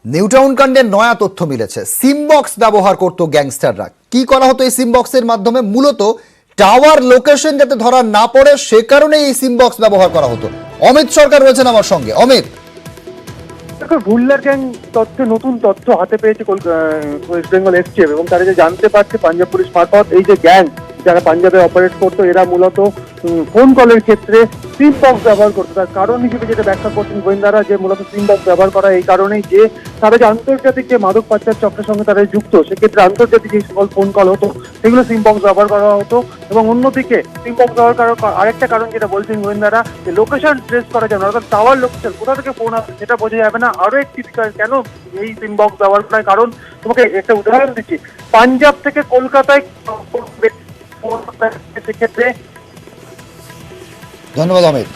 নিউটাউন কাণ্ডের নয়া তথ্য মিলেছে। সিম বক্স ব্যবহার করত গ্যাংস্টাররা। কি করা হতো এই সিম বক্সের মাধ্যমে? মূলত টাওয়ার লোকেশন যাতে ধরা না পড়ে সে কারণে এই সিম বক্স ব্যবহার করা হতো। অমিত সরকার রয়েছেন আমার সঙ্গে। অমিত, ভুল্লার গ্যাং তথ্যে নতুন তথ্য হাতে পেয়েছে ওয়েস্ট বেঙ্গল এসটিএফ, এবং তারা যে জানতে পারছে পাঞ্জাব পুলিশ মারফত, এই যে গ্যাং যারা পাঞ্জাবে অপারেট করতো এরা মূলত ফোন কলের ক্ষেত্রে সিম বক্স ব্যবহার করতো। তার কারণ হিসেবে যেটা ব্যাখ্যা করছেন গোয়েন্দারা, যে মূলত সিম বক্স ব্যবহার করা এই কারণেই যে তারা যে আন্তর্জাতিক যে মাদক পাচার চক্রের সঙ্গে তারা যুক্ত, সেক্ষেত্রে আন্তর্জাতিক যে সকল ফোন কল হতো সেগুলো সিম বক্স ব্যবহার করা হতো। এবং অন্যদিকে সিম বক্স ব্যবহার করার আরেকটা কারণ যেটা বলছেন গোয়েন্দারা, যে লোকেশন ট্রেস করা যাবে না, অর্থাৎ টাওয়ার লোকেশন কোথা থেকে ফোন আসছে সেটা বোঝা যাবে না। আরো একটি বিষয় কেন এই সিম বক্স ব্যবহার করার কারণ, তোমাকে একটা উদাহরণ দিচ্ছি। পাঞ্জাব থেকে কলকাতায় সেক্ষেত্রে ধন্যবাদ অমিত।